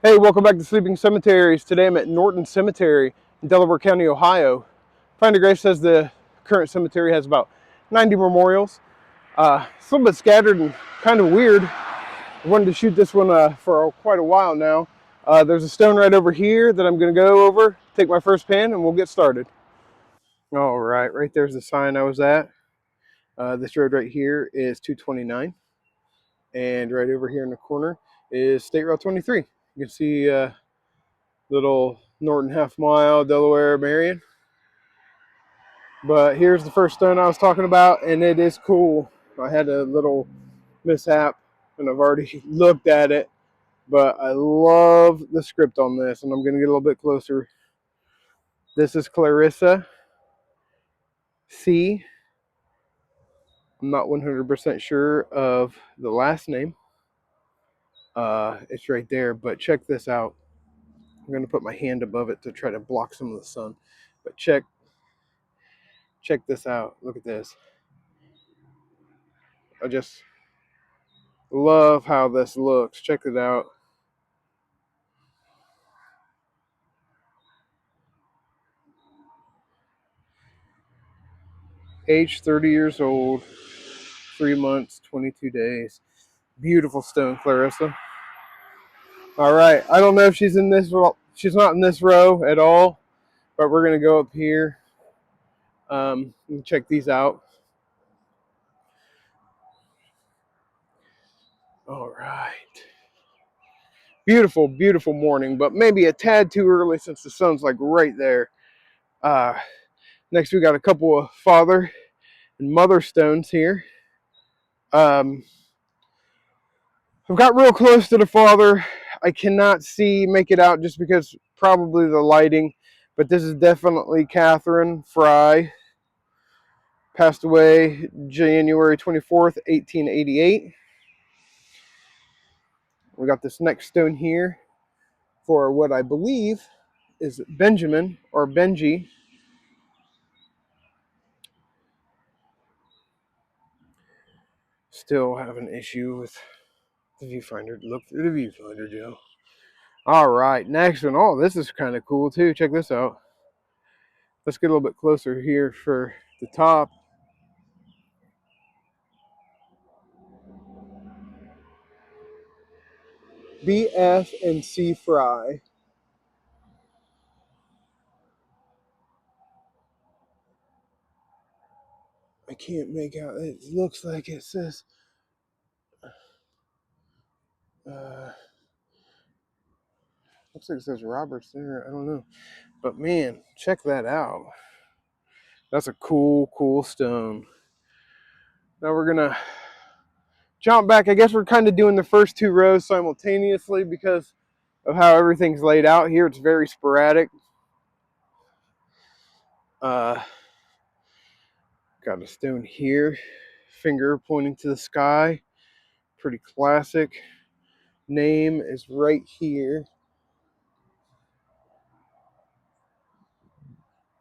Hey, welcome back to Sleeping Cemeteries. Today I'm at Norton Cemetery in Delaware County, Ohio. Finder Grave says the current cemetery has about 90 memorials. It's a little bit scattered and kind of weird. I wanted to shoot this one for quite a while now. There's a stone right over here that I'm going to go over, take my first pin, and we'll get started. All right, right there's the sign I was at. This road right here is 229, and right over here in the corner is State Route 23. You can see little Norton half mile, Delaware, Marion. But here's the first stone I was talking about, and it is cool. I had a little mishap, and I've already looked at it, but I love the script on this, and I'm going to get a little bit closer. This is Clarissa C. I'm not 100% sure of the last name. It's right there, but check this out. I'm going to put my hand above it to try to block some of the sun. But check this out. Look at this. I just love how this looks. Check it out. Age 30 years old, 3 months, 22 days. Beautiful stone, Clarissa. All right. I don't know if she's in this. Well, she's not in this row at all, but we're going to go up here and check these out. All right. Beautiful, beautiful morning, but maybe a tad too early since the sun's like right there. Uh, Next, we got a couple of father and mother stones here. I've got real close to the father. I cannot make it out just because probably the lighting, but this is definitely Catherine Fry. Passed away January 24th, 1888. We got this next stone here for what I believe is Benjamin or Benji. Still have an issue with the viewfinder. Look through the viewfinder, Joe. All right, next one. Oh, this is kind of cool too. Check this out. Let's get a little bit closer here for the top. BF and C Fry. I can't make out. It looks like it says. Uh, Looks like it says Roberts there. I don't know, but man, check that out. That's a cool, cool stone. Now we're gonna jump back. I guess we're kind of doing the first two rows simultaneously because of how everything's laid out here. It's very sporadic. Uh, Got a stone here, finger pointing to the sky. Pretty classic. Name is right here.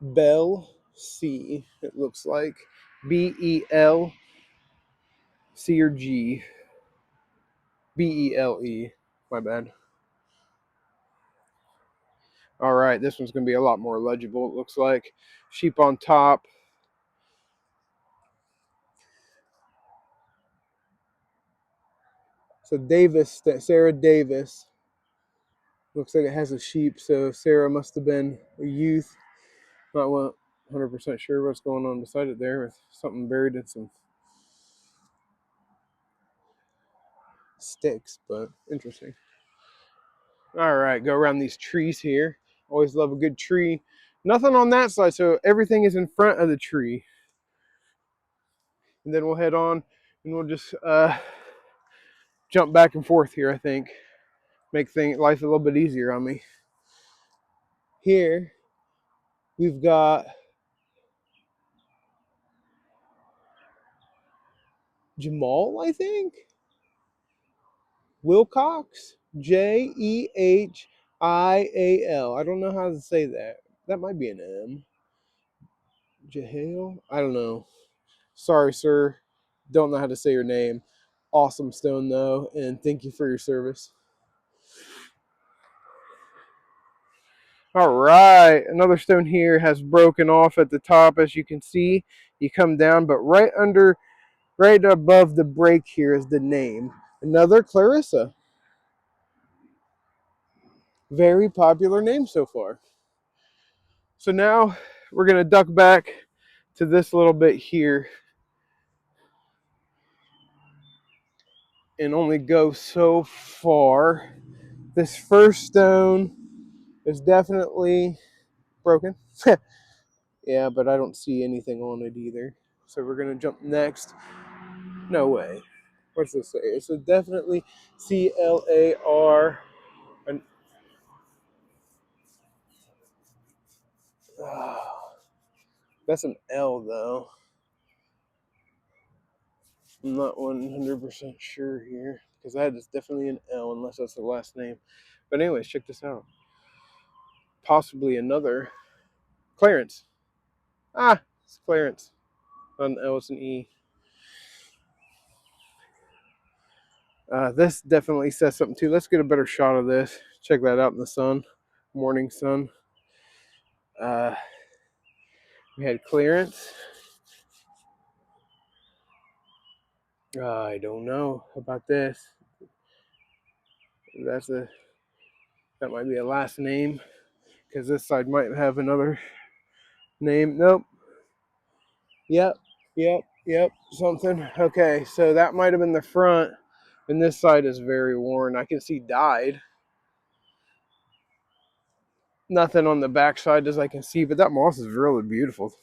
Bell C, it looks like. Bel C or G. Bele. My bad. All right, this one's going to be a lot more legible, it looks like. Sheep on top. So Davis, Sarah Davis. Looks like it has a sheep, so Sarah must have been a youth. Not 100% sure what's going on beside it there, with something buried in some sticks, but interesting. All right, go around these trees here. Always love a good tree. Nothing on that side, so everything is in front of the tree. And then we'll head on and we'll just jump back and forth here, I think. Make life a little bit easier on me. Here, we've got Jamal, I think. Wilcox, Jehial. I don't know how to say that. That might be an M. Jehiel? I don't know. Sorry, sir. Don't know how to say your name. Awesome stone, though, and thank you for your service. All right, another stone here has broken off at the top, as you can see. You come down, but right above the break here is the name. Another Clarissa. Very popular name so far. So now we're going to duck back to this little bit here and only go so far. This first stone is definitely broken. Yeah, but I don't see anything on it either. So we're going to jump next. No way. What's this say? It's a definitely CLAR. And, that's an L though. I'm not 100% sure here because that is definitely an L unless that's the last name. But anyways, check this out. Possibly another Clarence. It's Clarence. Not an L, it's an E. This definitely says something too. Let's get a better shot of this. Check that out in the sun, morning sun. We had Clarence. I don't know about this. That might be a last name because this side might have another name. Nope. Yep. Something. Okay, so that might have been the front, and this side is very worn. I can see dyed. Nothing on the back side as I can see, but that moss is really beautiful.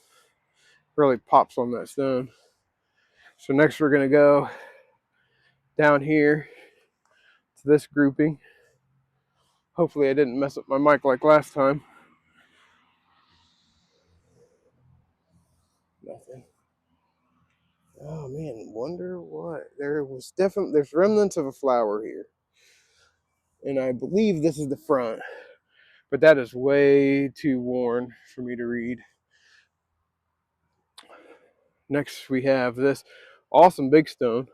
Really pops on that stone. So next we're gonna go down here to this grouping. Hopefully I didn't mess up my mic like last time. Nothing. Oh man, wonder what? There's remnants of a flower here. And I believe this is the front. But that is way too worn for me to read. Next we have this awesome big stone.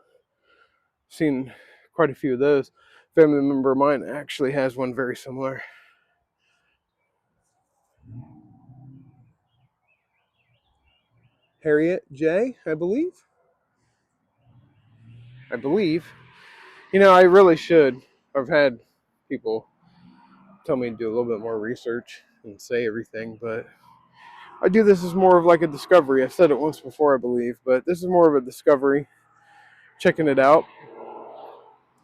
Seen quite a few of those. Family member of mine actually has one very similar. Harriet J, I believe. I really should. I've had people tell me to do a little bit more research and say everything, but I do this as more of like a discovery. I've said it once before, I believe, but this is more of a discovery. Checking it out.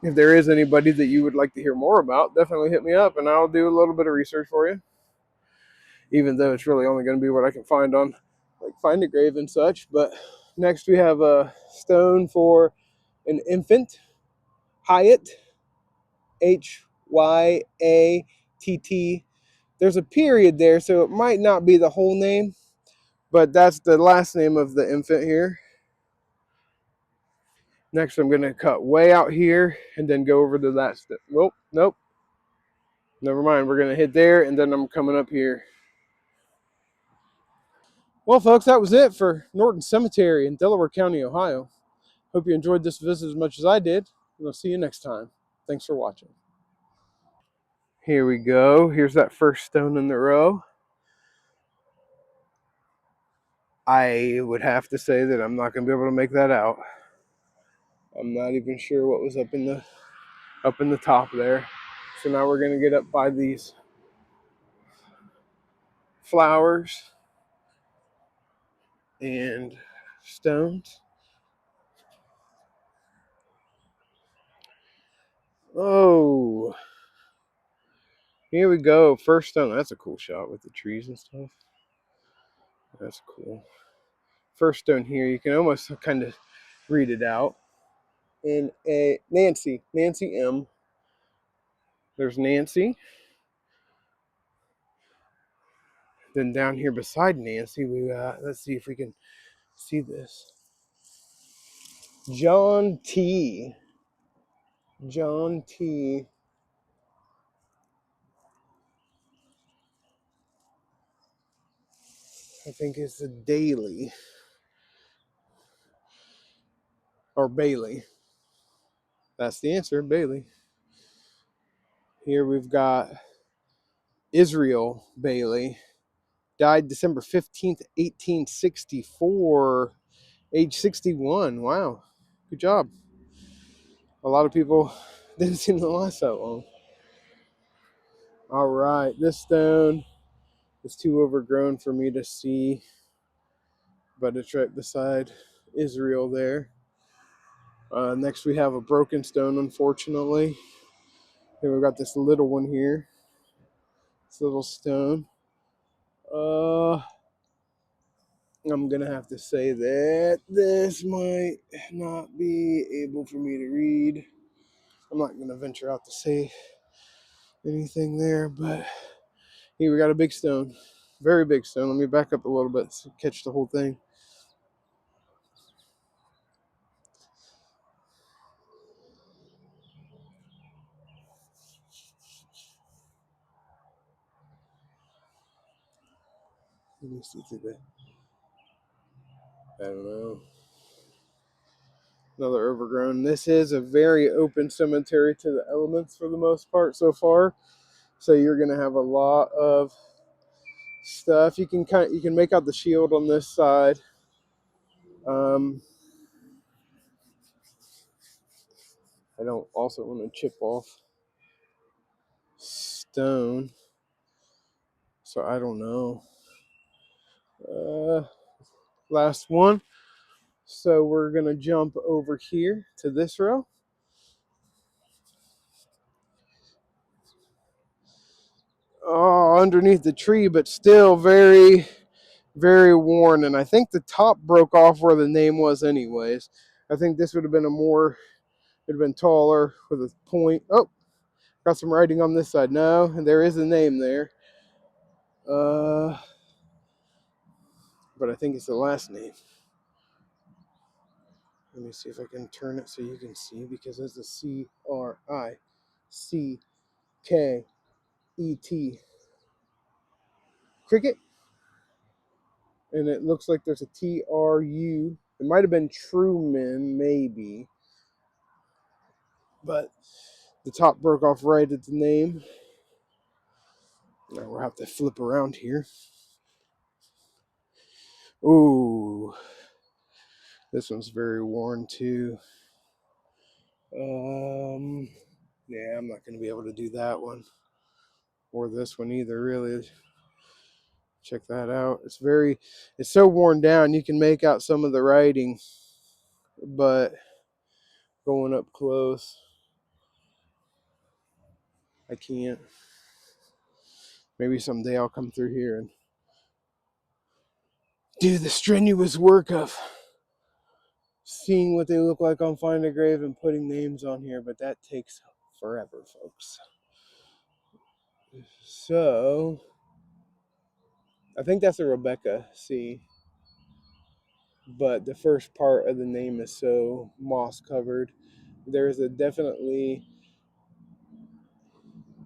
If there is anybody that you would like to hear more about, definitely hit me up and I'll do a little bit of research for you. Even though it's really only going to be what I can find on like Find a Grave and such. But next we have a stone for an infant, Hyatt, Hyatt. There's a period there, so it might not be the whole name, but that's the last name of the infant here. Next, I'm going to cut way out here and then go over to that step. Nope. Never mind. We're going to hit there, and then I'm coming up here. Well, folks, that was it for Norton Cemetery in Delaware County, Ohio. Hope you enjoyed this visit as much as I did, and I'll see you next time. Thanks for watching. Here we go. Here's that first stone in the row. I would have to say that I'm not going to be able to make that out. I'm not even sure what was up in the top there. So now we're going to get up by these flowers and stones. Oh, here we go. First stone. That's a cool shot with the trees and stuff. That's cool. First stone here. You can almost kind of read it out. In a Nancy M. There's Nancy. Then down here beside Nancy, we got, let's see if we can see this. John T. I think it's a Daily or Bailey. That's the answer, Bailey. Here we've got Israel Bailey died December 15th, 1864, age 61. Wow, good job. A lot of people didn't seem to last that long. All right, this stone is too overgrown for me to see, but it's right beside Israel there. Next, we have a broken stone, unfortunately. Then we've got this little one here. This little stone. I'm going to have to say that this might not be able for me to read. I'm not going to venture out to say anything there, but here we got a big stone. Very big stone. Let me back up a little bit to catch the whole thing. Let me see through that. I don't know. Another overgrown. This is a very open cemetery to the elements for the most part so far. So you're going to have a lot of stuff. You can make out the shield on this side. I don't also want to chip off stone, so I don't know. Last one. So we're gonna jump over here to this row. Oh, underneath the tree, but still very, very worn. And I think the top broke off where the name was, anyways. I think this would have been it'd have been taller with a point. Oh, got some writing on this side. No, and there is a name there. But I think it's the last name. Let me see if I can turn it so you can see, because it's a Cricket. Cricket. And it looks like there's a TRU. It might have been Truman, maybe. But the top broke off right at the name. Now we'll have to flip around here. Ooh. This one's very worn too. Yeah, I'm not going to be able to do that one. Or this one either, really. Check that out. It's so worn down, you can make out some of the writing. But going up close, I can't. Maybe someday I'll come through here and do the strenuous work of seeing what they look like on Find a Grave and putting names on here, but that takes forever, folks. So, I think that's a Rebecca C, but the first part of the name is so moss covered. There's a definitely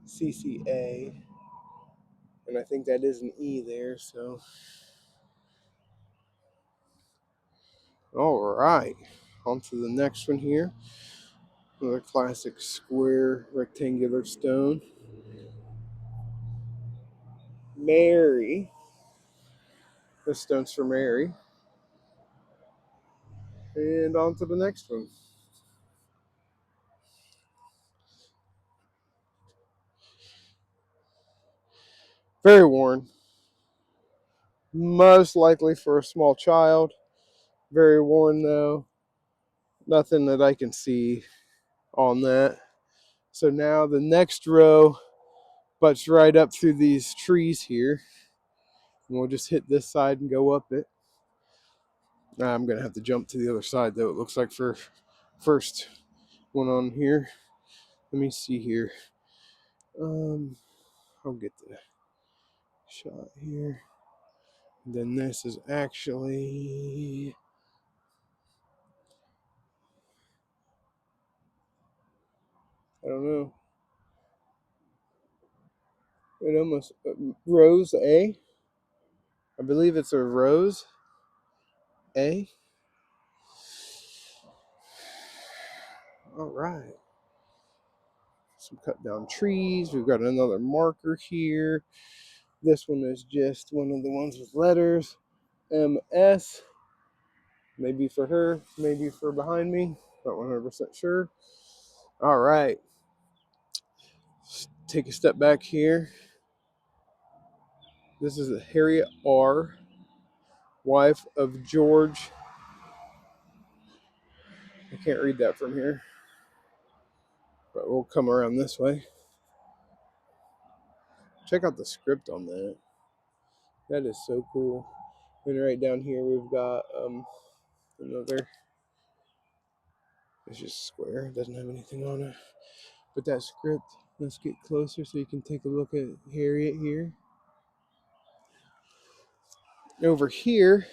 CCA, and I think that is an E there, so. All right, on to the next one here. Another classic square rectangular stone. Mary. This stone's for Mary. And on to the next one. Very worn. Most likely for a small child. Very worn though. Nothing that I can see on that. So now the next row butts right up through these trees here. And we'll just hit this side and go up it. I'm going to have to jump to the other side though, it looks like, for first one on here. Let me see here. I'll get the shot here. And then this is actually, I don't know. It almost Rose A. I believe it's a Rose A. All right. some cut down trees. We've got another marker here. This one is just one of the ones with letters. MS. Maybe for her, maybe for behind me. Not 100% sure. All right. Let's take a step back here. This is a Harriet R., wife of George. I can't read that from here, but we'll come around this way. Check out the script on that. That is so cool. And right down here we've got another. It's just square. It doesn't have anything on it. But that script, let's get closer so you can take a look at Harriet here. Over here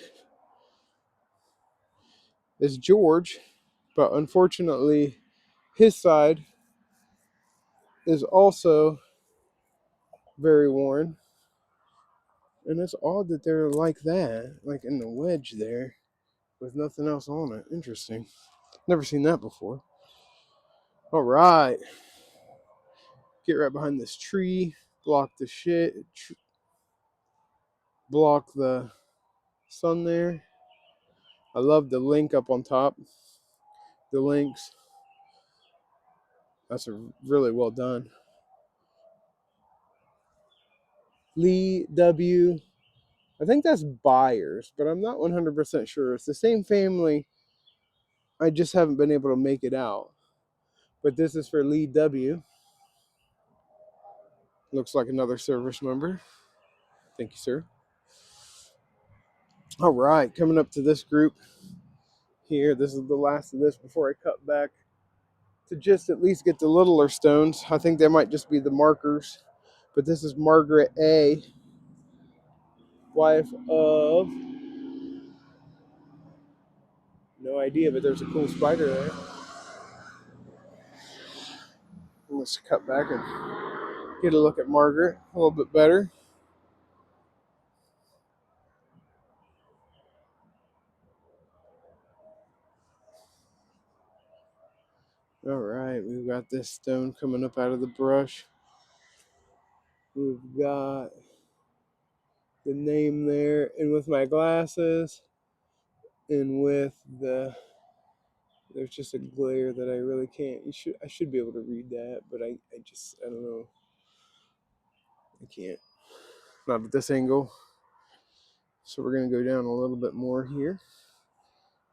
is George, but unfortunately his side is also very worn. And it's odd that they're like that, like in the wedge there, with nothing else on it. Interesting. Never seen that before. All right. Get right behind this tree. Block the shit. Block the sun there. I love the link up on top. The links. That's really well done. Lee W. I think that's Byers, but I'm not 100% sure. It's the same family. I just haven't been able to make it out. But this is for Lee W. Looks like another service member. Thank you, sir. All right, coming up to this group here. This is the last of this before I cut back to just at least get the littler stones. I think they might just be the markers. But this is Margaret A., wife of... No idea, but there's a cool spider there. Let's cut back and get a look at Margaret a little bit better. All right, we've got this stone coming up out of the brush. We've got the name there, and with my glasses, and with the... There's just a glare that I really can't... I should be able to read that, but I don't know. I can't. Not at this angle. So we're going to go down a little bit more here.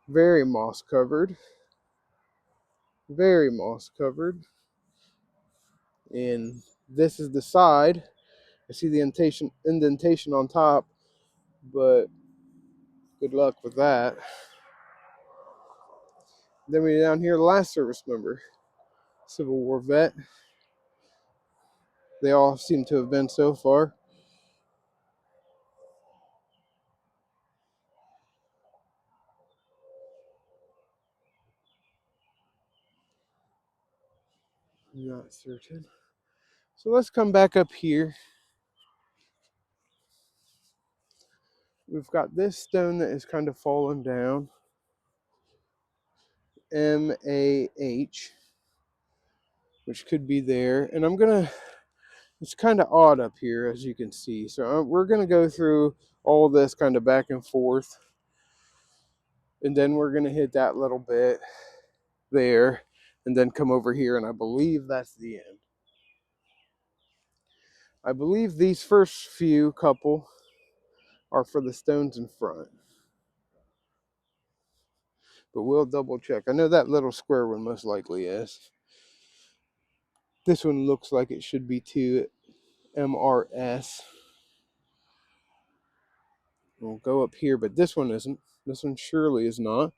Very moss covered. Very moss covered. And this is the side. I see the indentation on top, but good luck with that. Then we're down here, the last service member, Civil War vet. They all seem to have been so far. I'm not certain. So let's come back up here. We've got this stone that is kind of fallen down. MAH, which could be there. And it's kind of odd up here, as you can see. So we're going to go through all this kind of back and forth. And then we're going to hit that little bit there. And then come over here. And I believe that's the end. I believe these first few couple are for the stones in front. But we'll double check. I know that little square one most likely is. This one looks like it should be 2 MRS. We'll go up here, but this one isn't. This one surely is not.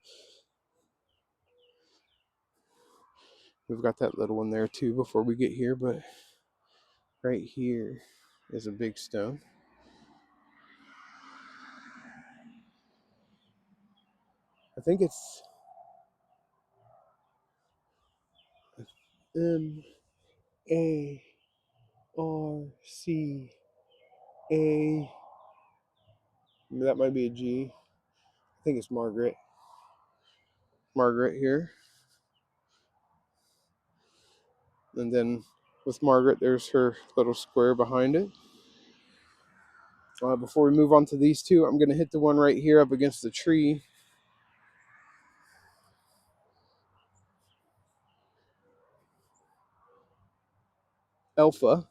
We've got that little one there too before we get here, but right here is a big stone. I think it's MARCA. That might be a G. I think it's Margaret. Margaret here. And then with Margaret. There's her little square behind it. Before we move on to these two, I'm going to hit the one right here up against the tree. Alpha.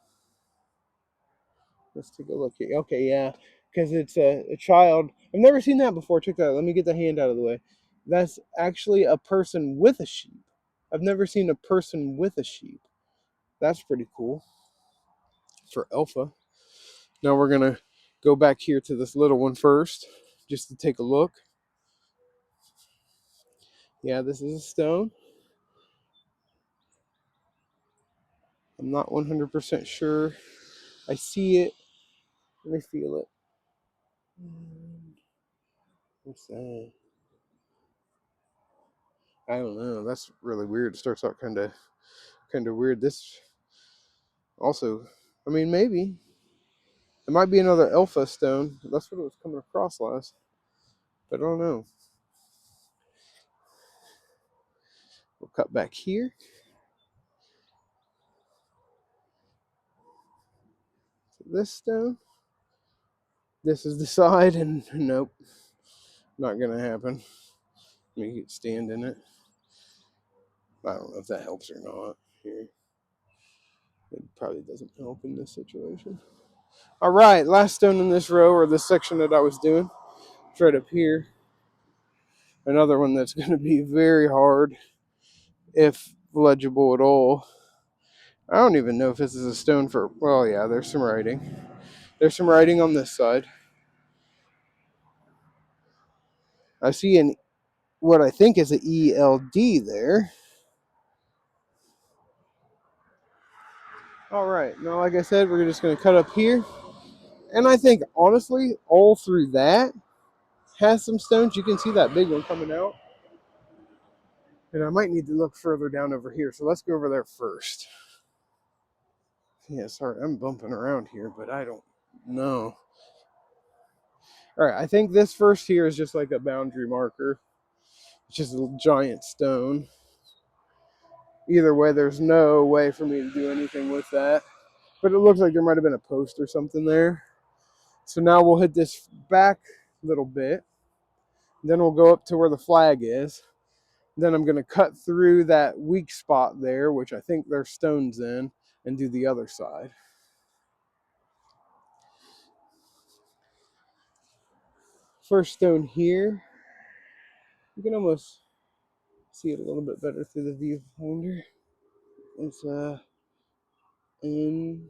Let's take a look here. Okay, yeah, because it's a child. I've never seen that before. Check that out. Let me get the hand out of the way. That's actually a person with a sheep. I've never seen a person with a sheep. That's pretty cool for Alpha. Now we're going to go back here to this little one first, just to take a look. Yeah, this is a stone. I'm not 100% sure. I see it. Let me feel it. What's that? I don't know. That's really weird. It starts out kind of weird. This also, I mean, maybe it might be another Alpha stone. That's what it was coming across last, but I don't know. We'll cut back here. So this stone. This is the side, and nope, not gonna happen. Let me stand in it. I don't know if that helps or not. Here, it probably doesn't help in this situation. All right, last stone in this row, or this section that I was doing. It's right up here. Another one that's going to be very hard, if legible at all. I don't even know if this is a stone for, well, yeah, there's some writing. There's some writing on this side. I see what I think is an ELD there. All right, now like I said, we're just going to cut up here. And I think, honestly, all through that has some stones. You can see that big one coming out. And I might need to look further down over here. So let's go over there first. Yeah, sorry, I'm bumping around here, but I don't know. All right, I think this first here is just like a boundary marker. It's just a giant stone. Either way, there's no way for me to do anything with that. But it looks like there might have been a post or something there. So now we'll hit this back little bit. Then we'll go up to where the flag is. Then I'm going to cut through that weak spot there, which I think there's stones in, and do the other side. First stone here. You can almost see it a little bit better through the viewfinder. It's in,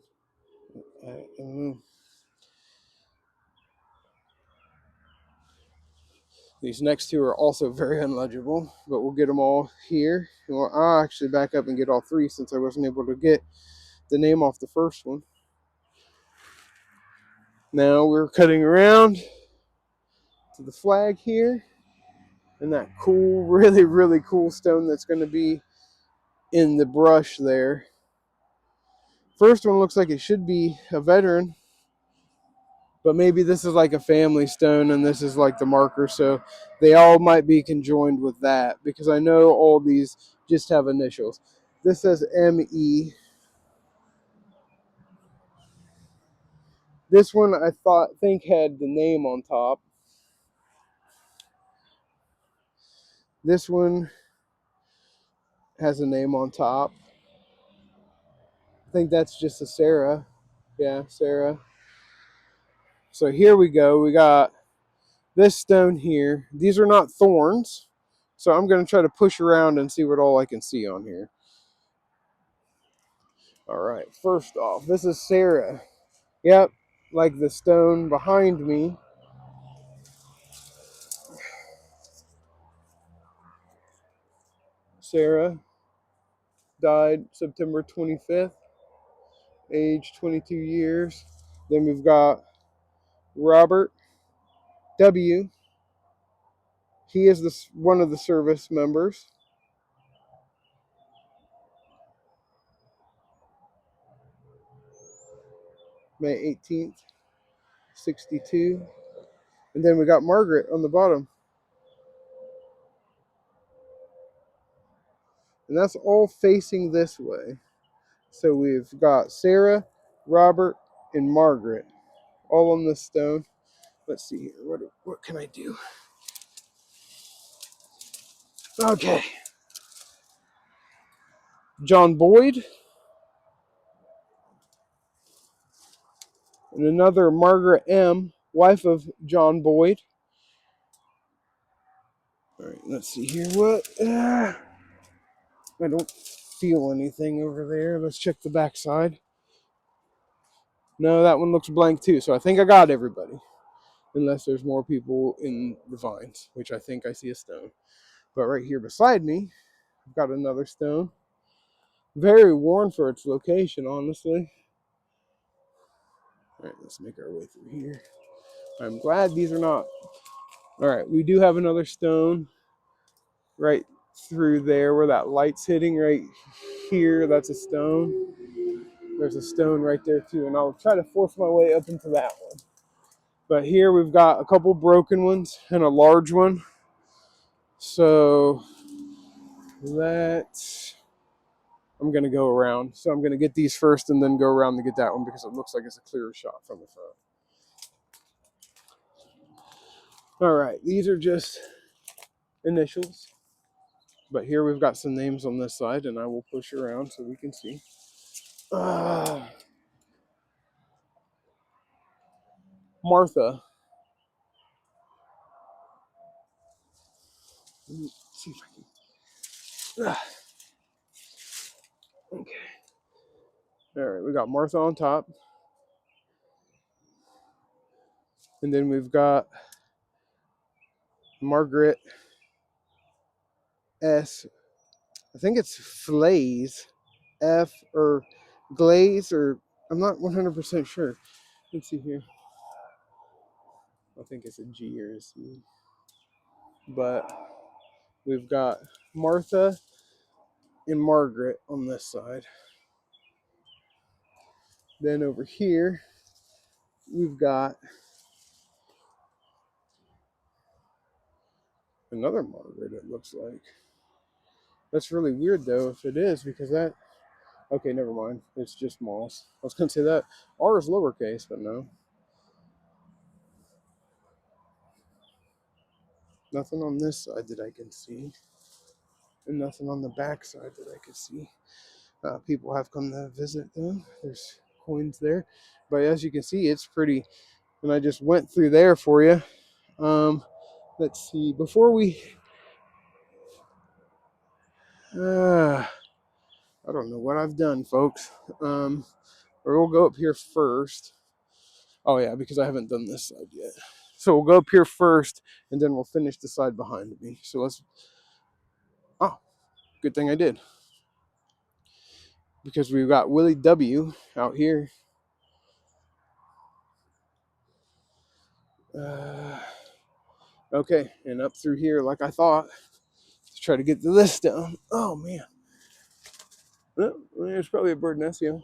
I don't know. These next two are also very unlegible, but we'll get them all here. Well, I'll actually back up and get all three since I wasn't able to get the name off the first one. Now we're cutting around to the flag here, and that cool, really, really cool stone that's going to be in the brush there. First one looks like it should be a veteran, but maybe this is like a family stone and this is like the marker, so they all might be conjoined with that, because I know all these just have initials. This says ME. This one I think had the name on top. This one has a name on top. I think that's just a Sarah. Yeah, Sarah. So here we go. We got this stone here. These are not thorns. So I'm going to try to push around and see what all I can see on here. All right. First off, this is Sarah. Yep, like the stone behind me. Sarah died September 25th, age 22 years. Then we've got Robert W. He is one of the service members. May 18th, 62. And then we got Margaret on the bottom. And that's all facing this way. So we've got Sarah, Robert, and Margaret all on this stone. Let's see here. What can I do? Okay. John Boyd. And another Margaret M., wife of John Boyd. All right, let's see here. What? I don't feel anything over there. Let's check the back side. No, that one looks blank too. So I think I got everybody. Unless there's more people in the vines, which I think I see a stone. But right here beside me, I've got another stone. Very worn for its location, honestly. All right, let's make our way through here. I'm glad these are not. All right, we do have another stone right through there where that light's hitting right here. That's a stone. There's a stone right there too, and I'll try to force my way up into that one. But here we've got a couple broken ones and a large one. So I'm going to go around. So I'm going to get these first and then go around to get that one because it looks like it's a clearer shot from the front. All right, these are just initials. But here we've got some names on this side, and I will push around so we can see. Martha. Let me see if I can. Okay. All right, we got Martha on top. And then we've got Margaret S. I think it's Flaze. F or Glaze, or I'm not 100% sure. Let's see here. I think it's a G or a C. But we've got Martha and Margaret on this side. Then over here, we've got another Margaret, it looks like. That's really weird, though, if it is, because that... Okay, never mind. It's just Moss. I was going to say that. R is lowercase, but no. Nothing on this side that I can see. And nothing on the back side that I can see. People have come to visit, though. There's coins there. But as you can see, it's pretty... And I just went through there for you. Let's see. Before we... I don't know what I've done, folks. We'll go up here first. Oh, yeah, because I haven't done this side yet. So we'll go up here first, and then we'll finish the side behind me. So let's... Oh, good thing I did. Because we've got Willie W. out here. Okay, and up through here like I thought. Let's try to get to this down. Oh, man. Oh, there's probably a bird nest here.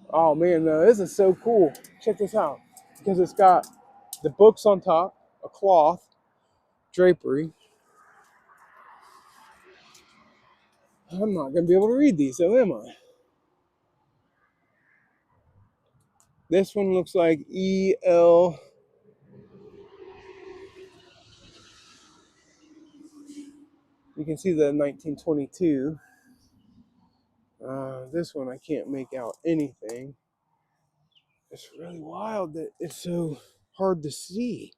Oh, man, this is so cool. Check this out. Because it's got the books on top, a cloth, drapery. I'm not going to be able to read these, so am I? This one looks like E.L. You can see the 1922. This one I can't make out anything. It's really wild that it's so hard to see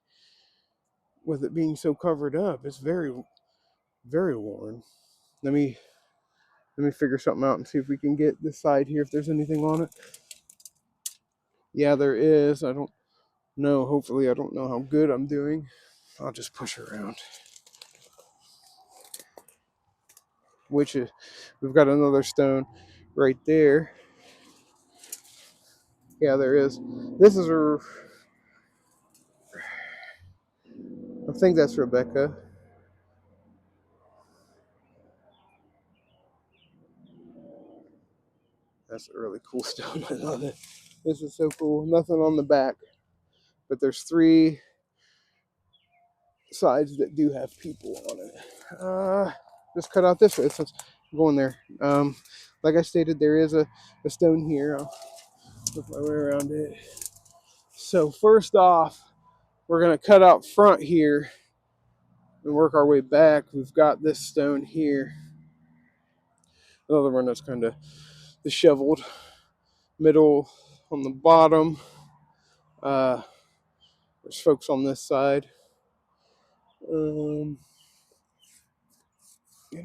with it being so covered up. It's very, very worn. Let me figure something out and see if we can get this side here if there's anything on it. Yeah, there is. I don't know. Hopefully, I don't know how good I'm doing. I'll just push around. Which is, we've got another stone right there. Yeah, there is. This is a... I think that's Rebecca. That's a really cool stone. I love it. This is so cool. Nothing on the back. But there's 3 sides that do have people on it. Just cut out this way. So it's going there. like I stated, there is a stone here. I'll work my way around it. So first off, we're going to cut out front here and work our way back. We've got this stone here. Another one that's kind of disheveled. Middle on the bottom. There's folks on this side. It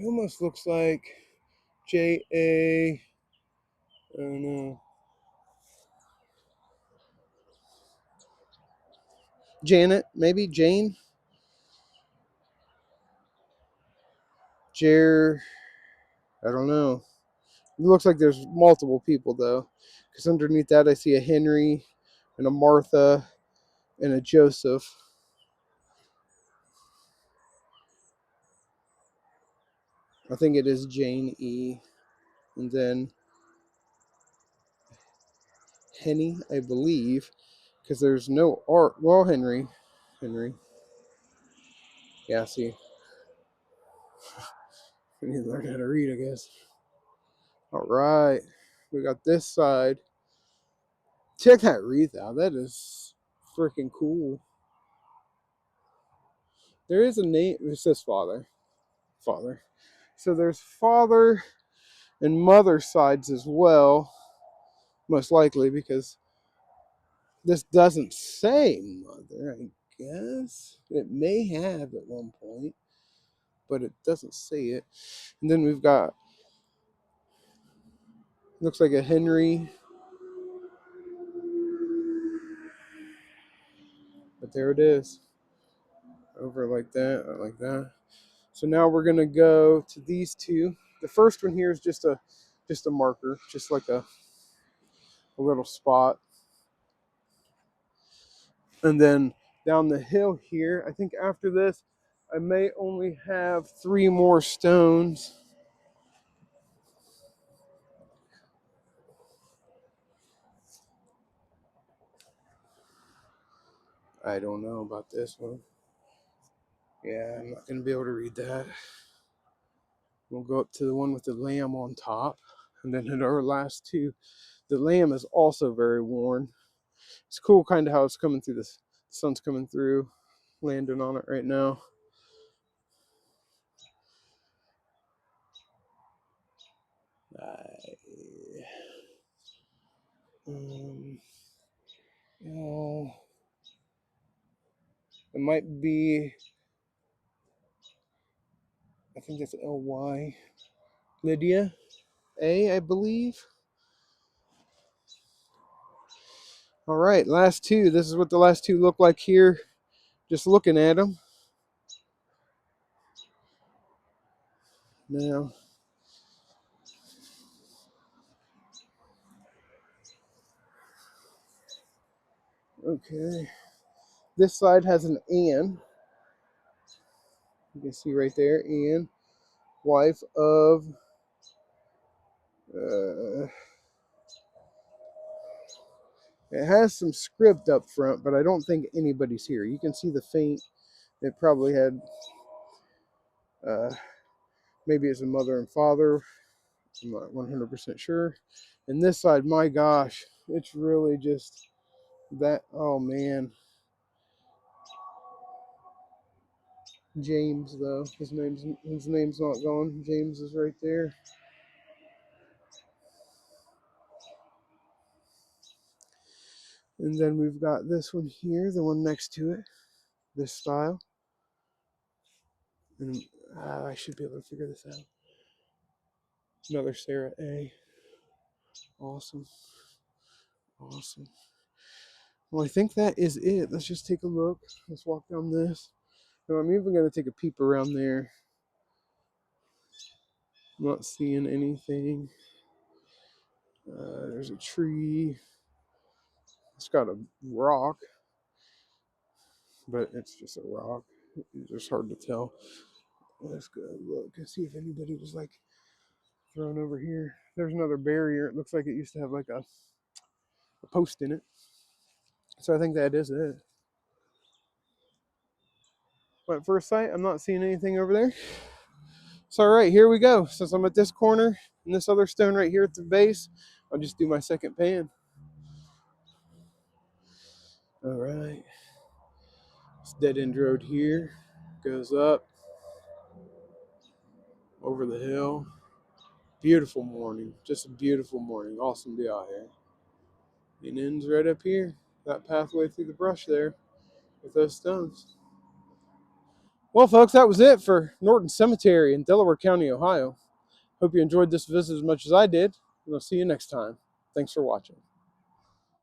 almost looks like J.A. I don't know. Janet, maybe? Jane? Jer. I don't know. It looks like there's multiple people, though. Because underneath that, I see a Henry and a Martha and a Joseph. I think it is Jane E. And then Henny, I believe. Because there's no art. Well, Henry. Yeah, see. We need to learn how to read, I guess. All right. We got this side. Check that wreath out. That is freaking cool. There is a name. It says father. Father. So there's father and mother sides as well. Most likely because this doesn't say mother, I guess. It may have at one point, but it doesn't say it. And then we've got, looks like a Henry. But there it is. Over like that, like that. So now we're gonna go to these two. The first one here is just a marker, just like a little spot. And then down the hill here, I think after this, I may only have 3 more stones. I don't know about this one. Yeah, I'm not gonna be able to read that. We'll go up to the one with the lamb on top. And then in our last two, the lamb is also very worn. It's cool kind of how it's coming through this. The sun's coming through, landing on it right now. Oh, it might be, I think that's L-Y. Lydia A, I believe. All right, last two. This is what the last two look like here. Just looking at them. Now, okay. This side has an Ann. You can see right there, Ann, wife of, it has some script up front, but I don't think anybody's here. You can see the faint. It probably had, maybe it's a mother and father. I'm not 100% sure. And this side, my gosh, it's really just that. Oh man, James though. His name's not gone. James is right there. And then we've got this one here, the one next to it, this style. And I should be able to figure this out. Another Sarah A. Awesome. Awesome. Well, I think that is it. Let's just take a look. Let's walk down this. So I'm even going to take a peep around there. I'm not seeing anything. There's a tree. It's got a rock, but it's just a rock. It's just hard to tell. Let's go look and see if anybody was like thrown over here. There's another barrier. It looks like it used to have like a post in it. So I think that is it. But at first sight, I'm not seeing anything over there. So right, here we go. Since I'm at this corner and this other stone right here at the base, I'll just do my second pan. All right. This dead end road here goes up over the hill. Beautiful morning. Just a beautiful morning. Awesome to be out here. And ends right up here. That pathway through the brush there with those stones. Well, folks, that was it for Norton Cemetery in Delaware County, Ohio. Hope you enjoyed this visit as much as I did, and I'll see you next time. Thanks for watching.